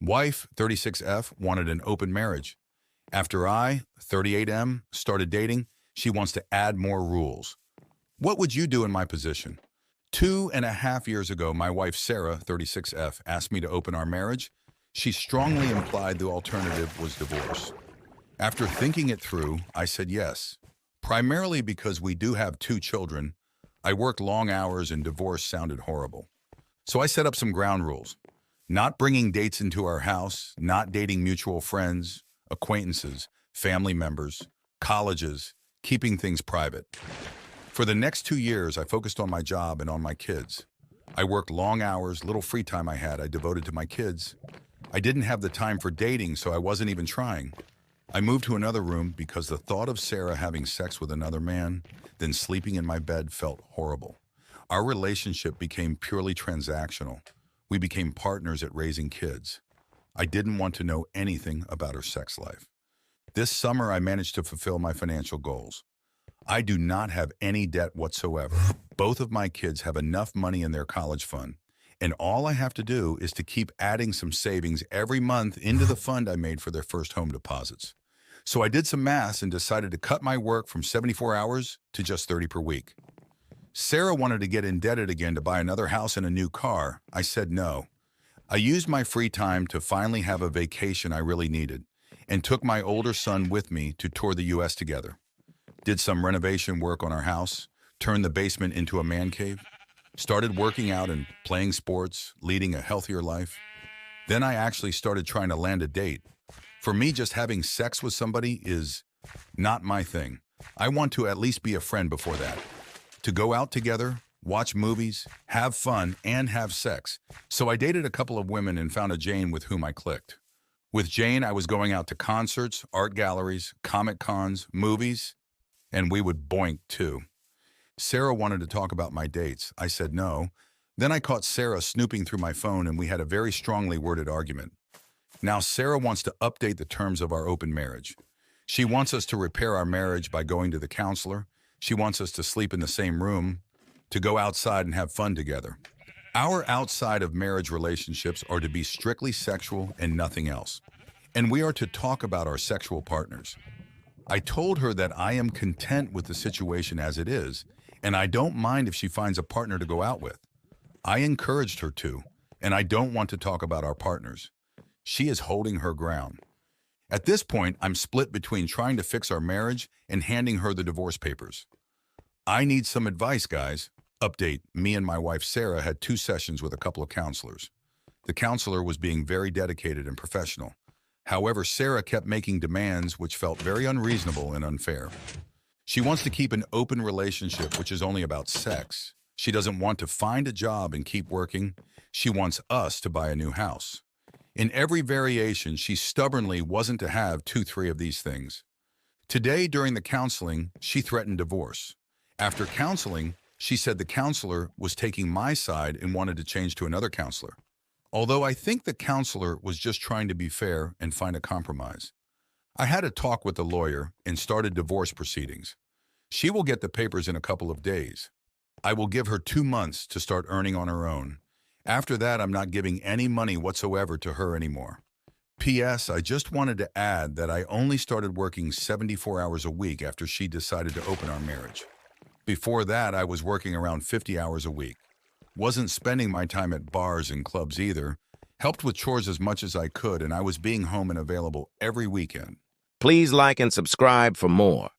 Wife, 36F, wanted an open marriage. After I, 38M, started dating, she wants to add more rules. What would you do in my position? 2.5 years ago, my wife Sarah, 36F, asked me to open our marriage. She strongly implied the alternative was divorce. After thinking it through, I said yes, primarily because we do have 2 children. I worked long hours and divorce sounded horrible. So I set up some ground rules. Not bringing dates into our house, not dating mutual friends, acquaintances, family members, colleges, keeping things private. For the next 2 years, I focused on my job and on my kids. I worked long hours, little free time I had, I devoted to my kids. I didn't have the time for dating, so I wasn't even trying. I moved to another room because the thought of Sarah having sex with another man, then sleeping in my bed felt horrible. Our relationship became purely transactional. We became partners at raising kids. I didn't want to know anything about her sex life. This summer, I managed to fulfill my financial goals. I do not have any debt whatsoever. Both of my kids have enough money in their college fund, and all I have to do is to keep adding some savings every month into the fund I made for their first home deposits. So I did some math and decided to cut my work from 74 hours to just 30 per week. Sarah wanted to get indebted again to buy another house and a new car. I said no. I used my free time to finally have a vacation I really needed and took my older son with me to tour the U.S. together. Did some renovation work on our house, turned the basement into a man cave, started working out and playing sports, leading a healthier life. Then I actually started trying to land a date. For me, just having sex with somebody is not my thing. I want to at least be a friend before that. To go out together, watch movies, have fun, and have sex. So I dated a couple of women and found a Jane with whom I clicked. With Jane, I was going out to concerts, art galleries, comic cons, movies, and we would boink too. Sarah wanted to talk about my dates. I said no. Then I caught Sarah snooping through my phone and we had a very strongly worded argument. Now Sarah wants to update the terms of our open marriage. She wants us to repair our marriage by going to the counselor. She wants us to sleep in the same room, to go outside and have fun together. Our outside of marriage relationships are to be strictly sexual and nothing else. And we are to talk about our sexual partners. I told her that I am content with the situation as it is, and I don't mind if she finds a partner to go out with. I encouraged her to, and I don't want to talk about our partners. She is holding her ground. At this point, I'm split between trying to fix our marriage and handing her the divorce papers. I need some advice, guys. Update, me and my wife Sarah had 2 sessions with a couple of counselors. The counselor was being very dedicated and professional. However, Sarah kept making demands which felt very unreasonable and unfair. She wants to keep an open relationship which is only about sex. She doesn't want to find a job and keep working. She wants us to buy a new house. In every variation, she stubbornly wasn't to have 2-3 of these things. Today, during the counseling, she threatened divorce. After counseling, she said the counselor was taking my side and wanted to change to another counselor. Although I think the counselor was just trying to be fair and find a compromise. I had a talk with the lawyer and started divorce proceedings. She will get the papers in a couple of days. I will give her 2 months to start earning on her own. After that, I'm not giving any money whatsoever to her anymore. P.S. I just wanted to add that I only started working 74 hours a week after she decided to open our marriage. Before that, I was working around 50 hours a week. Wasn't spending my time at bars and clubs either. Helped with chores as much as I could, and I was being home and available every weekend. Please like and subscribe for more.